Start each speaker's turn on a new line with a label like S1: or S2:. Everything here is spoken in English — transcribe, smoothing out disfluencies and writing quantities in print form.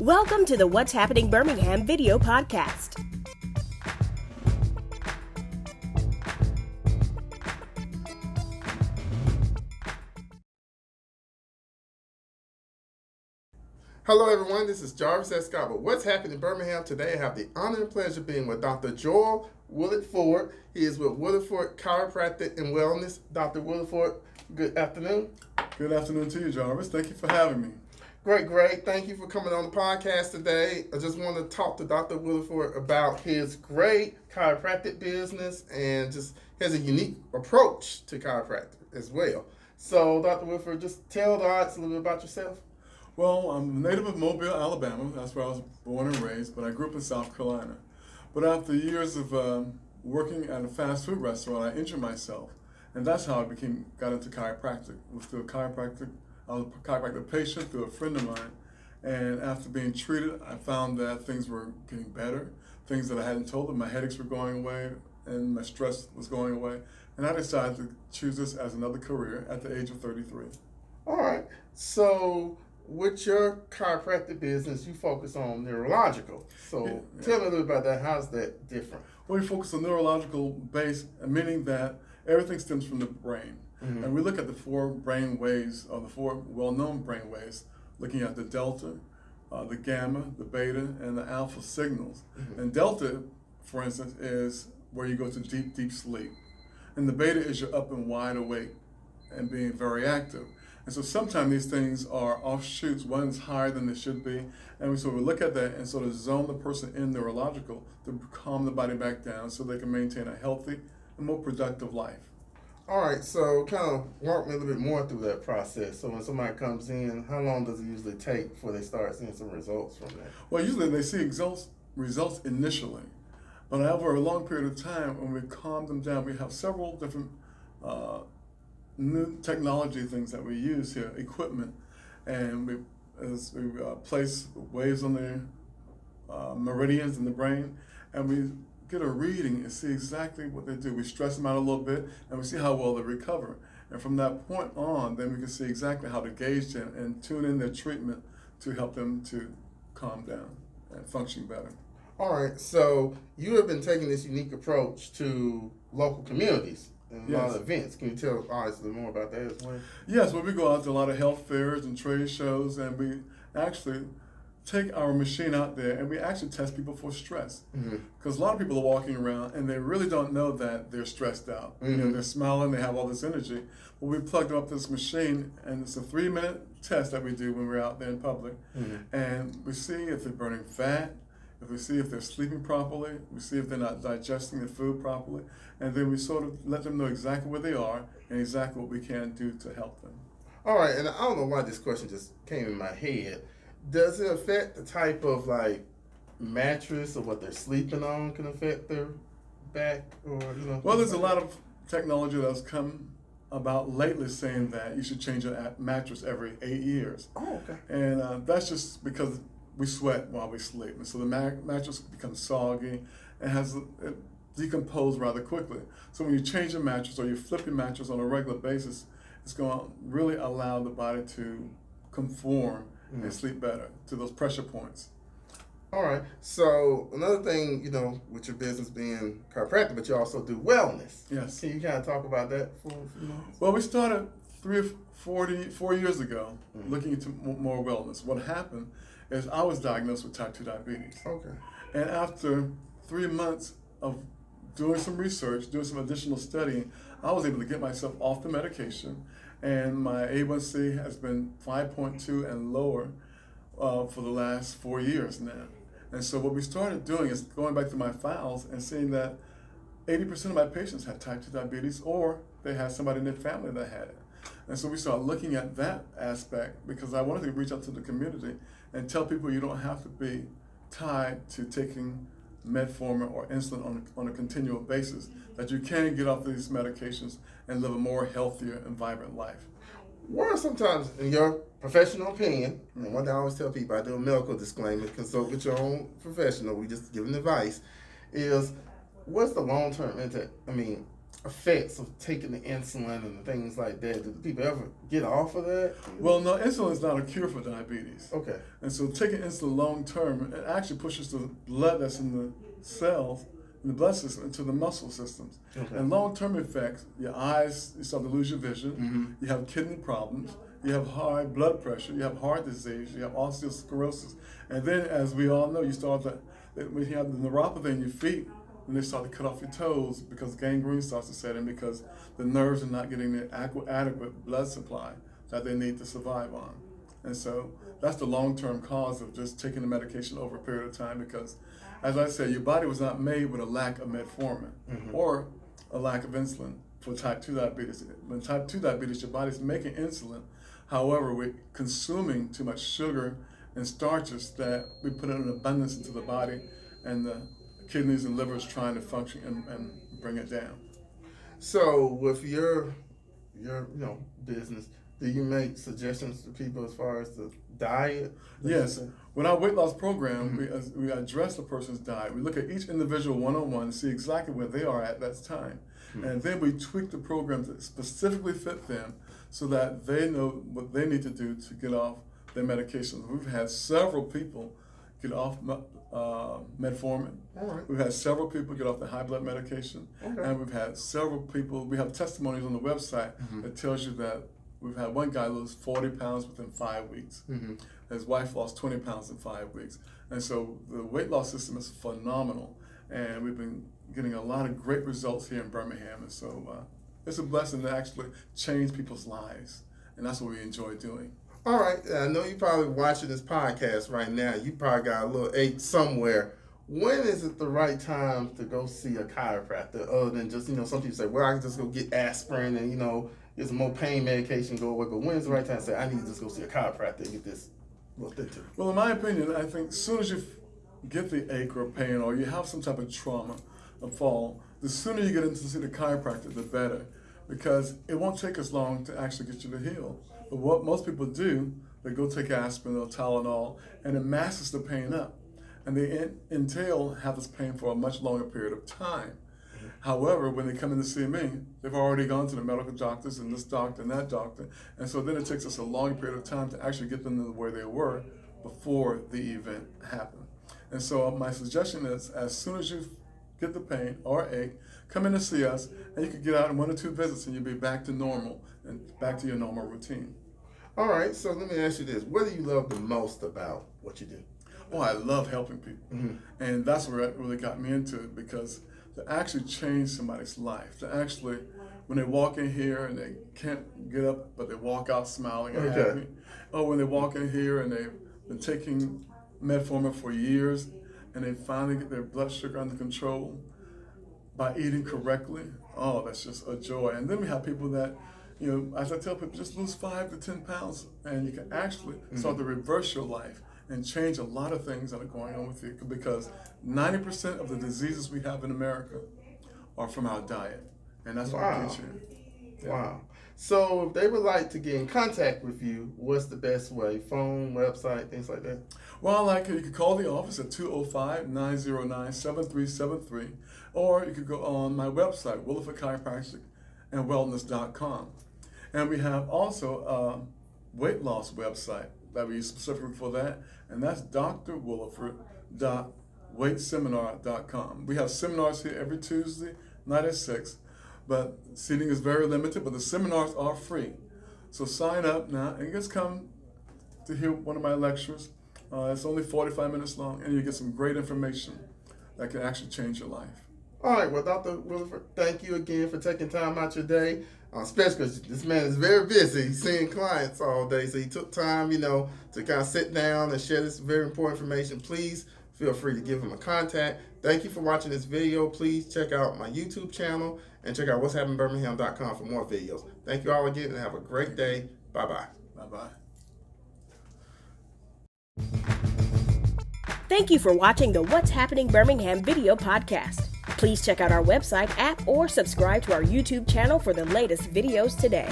S1: Welcome to the What's Happening Birmingham video podcast.
S2: Hello everyone, this is Jarvis S. Scott with What's Happening in Birmingham. Today I have the honor and pleasure of being with Dr. Joel Williford. He is with Williford Chiropractic and Wellness. Dr. Williford, good afternoon.
S3: Good afternoon to you, Jarvis. Thank you for having me.
S2: Great. Thank you for coming on the podcast today. I just want to talk to Dr. Williford about his great chiropractic business and just has a unique approach to chiropractic as well. So, Dr. Williford, just tell the audience a little bit about yourself.
S3: Well, I'm a native of Mobile, Alabama. That's where I was born and raised, but I grew up in South Carolina. But after years of working at a fast food restaurant, I injured myself, and that's how I got into chiropractic. It was through a chiropractic. I was a chiropractic patient through a friend of mine, and after being treated, I found that things were getting better, things that I hadn't told them. My headaches were going away, and my stress was going away, and I decided to choose this as another career at the age of 33.
S2: All right. So, with your chiropractic business, you focus on neurological. So tell me a little about that. How's that different?
S3: Well, we focus on neurological base, meaning that everything stems from the brain. Mm-hmm. And we look at the four brain waves, or the four well-known brain waves, looking at the delta, the gamma, the beta, and the alpha signals. Mm-hmm. And delta, for instance, is where you go to deep sleep. And the beta is you're up and wide awake and being very active. And so sometimes these things are offshoots. One's higher than they should be. And we sort of look at that and sort of zone the person in neurological to calm the body back down so they can maintain a healthy and more productive life.
S2: All right, so kind of walk me a little bit more through that process. So when somebody comes in, how long does it usually take before they start seeing some results from that?
S3: Well, usually they see results initially. But over a long period of time, when we calm them down, we have several different new technology things that we use here, equipment, and we place waves on their meridians in the brain, and we get a reading and see exactly what they do. We stress them out a little bit, and we see how well they recover. And from that point on, then we can see exactly how to gauge them and tune in their treatment to help them to calm down and function better.
S2: All right, so you have been taking this unique approach to local communities and a lot of events. Can you tell us a little more about that as well?
S3: Yes, well, we go out to a lot of health fairs and trade shows, and we actually take our machine out there and we actually test people for stress. Because a lot of people are walking around and they really don't know that they're stressed out. You know, they're smiling, they have all this energy. Well, we plugged up this machine, and it's a 3-minute test that we do when we're out there in public. And we see if they're burning fat, if we see if they're sleeping properly, we see if they're not digesting the food properly, and then we sort of let them know exactly where they are and exactly what we can do to help them.
S2: All right, and I don't know why this question just came in my head. Does it affect the type of mattress or what they're sleeping on can affect their back or
S3: Well, there's a lot of technology that's come about lately saying that you should change your mattress every 8 years.
S2: Oh, okay.
S3: And that's just because we sweat while we sleep, and so the mattress becomes soggy and it decomposes rather quickly. So when you change your mattress or you flip your mattress on a regular basis, it's going to really allow the body to conform and sleep better to those pressure points.
S2: All right. So another thing, with your business being chiropractic, but you also do wellness.
S3: Yes.
S2: Can you kind of talk about that for a few minutes?
S3: Well, we started 4 years ago looking into more wellness. What happened is I was diagnosed with type 2 diabetes.
S2: Okay.
S3: And after 3 months of doing some research, doing some additional studying, I was able to get myself off the medication, and my A1C has been 5.2 and lower for the last 4 years now. And so what we started doing is going back to my files and seeing that 80% of my patients had type 2 diabetes, or they had somebody in their family that had it. And so we started looking at that aspect because I wanted to reach out to the community and tell people you don't have to be tied to taking metformin or insulin on a continual basis, that you can get off these medications and live a more healthier and vibrant life.
S2: What are sometimes, in your professional opinion, and one thing I always tell people, I do a medical disclaimer, consult with your own professional, we just giving advice, is what's the long-term effects of taking the insulin and things like that? Do people ever get off of that?
S3: Well, no, insulin is not a cure for diabetes.
S2: Okay.
S3: And so taking insulin long term, it actually pushes the blood that's in the cells, in the blood system, into the muscle systems.
S2: Okay.
S3: And long term effects, your eyes, you start to lose your vision, you have kidney problems, you have high blood pressure, you have heart disease, you have osteosclerosis. And then, as we all know, you start to, when you have the neuropathy in your feet, and they start to cut off your toes because gangrene starts to set in because the nerves are not getting the adequate blood supply that they need to survive on. And so that's the long-term cause of just taking the medication over a period of time because, as I said, your body was not made with a lack of metformin or a lack of insulin for type 2 diabetes. When type 2 diabetes, your body's making insulin. However, we're consuming too much sugar and starches that we put in abundance into the body, and the kidneys and livers trying to function and bring it down.
S2: So with your business, do you make suggestions to people as far as the diet?
S3: Yes. With our weight loss program, we address the person's diet. We look at each individual one-on-one and see exactly where they are at that time. And then we tweak the program to specifically fit them so that they know what they need to do to get off their medications. We've had several people get off metformin. We've had several people get off the high blood medication. And we've had several people, we have testimonies on the website that tells you that we've had one guy lose 40 pounds within 5 weeks. His wife lost 20 pounds in 5 weeks. And so the weight loss system is phenomenal. And we've been getting a lot of great results here in Birmingham. And so it's a blessing to actually change people's lives. And that's what we enjoy doing.
S2: All right. I know you're probably watching this podcast right now. You probably got a little ache somewhere. When is it the right time to go see a chiropractor other than just, some people say, well, I can just go get aspirin and, get some more pain medication, go away. But when is the right time to say, I need to just go see a chiropractor and get this looked into?
S3: Well, in my opinion, I think as soon as you get the ache or pain or you have some type of trauma, a fall, the sooner you get in to see the chiropractor, the better. Because it won't take us long to actually get you to heal. But what most people do, they go take aspirin or Tylenol, and it masks the pain up. And they entail have this pain for a much longer period of time. However, when they come in to see me, they've already gone to the medical doctors and this doctor and that doctor. And so then it takes us a long period of time to actually get them to where they were before the event happened. And so my suggestion is, as soon as you get the pain or ache, come in to see us, and you can get out in 1 or 2 visits and you'll be back to normal and back to your normal routine.
S2: All right, so let me ask you this. What do you love the most about what you do?
S3: Oh, I love helping people. And that's where it really got me into it, because to actually change somebody's life, to actually, when they walk in here and they can't get up, but they walk out smiling and happy. Or when they walk in here and they've been taking metformin for years and they finally get their blood sugar under control by eating correctly. Oh, that's just a joy. And then we have people that, as I tell people, just lose 5 to 10 pounds and you can actually start to reverse your life and change a lot of things that are going on with you, because 90% of the diseases we have in America are from our diet. And that's what we teach you. Yeah.
S2: Wow. So if they would like to get in contact with you, what's the best way? Phone, website, things like that?
S3: Well, you could call the office at 205-909-7373, or you could go on my website, Williford Chiropractic and Wellness.com. And we have also a weight loss website that we use specifically for that, and that's drwilliford.weightseminar.com. We have seminars here every Tuesday night at 6, but seating is very limited, but the seminars are free. So sign up now and just come to hear one of my lectures. It's only 45 minutes long, and you get some great information that can actually change your life.
S2: All right, well, Dr. Williford, thank you again for taking time out your day, especially because this man is very busy. He's seeing clients all day, so he took time, to kind of sit down and share this very important information. Please feel free to give him a contact. Thank you for watching this video. Please check out my YouTube channel and check out what'shappenedbirmingham.com for more videos. Thank you all again, and have a great day. Bye-bye.
S3: Bye-bye.
S1: Thank you for watching the What's Happening Birmingham video podcast. Please check out our website, app, or subscribe to our YouTube channel for the latest videos today.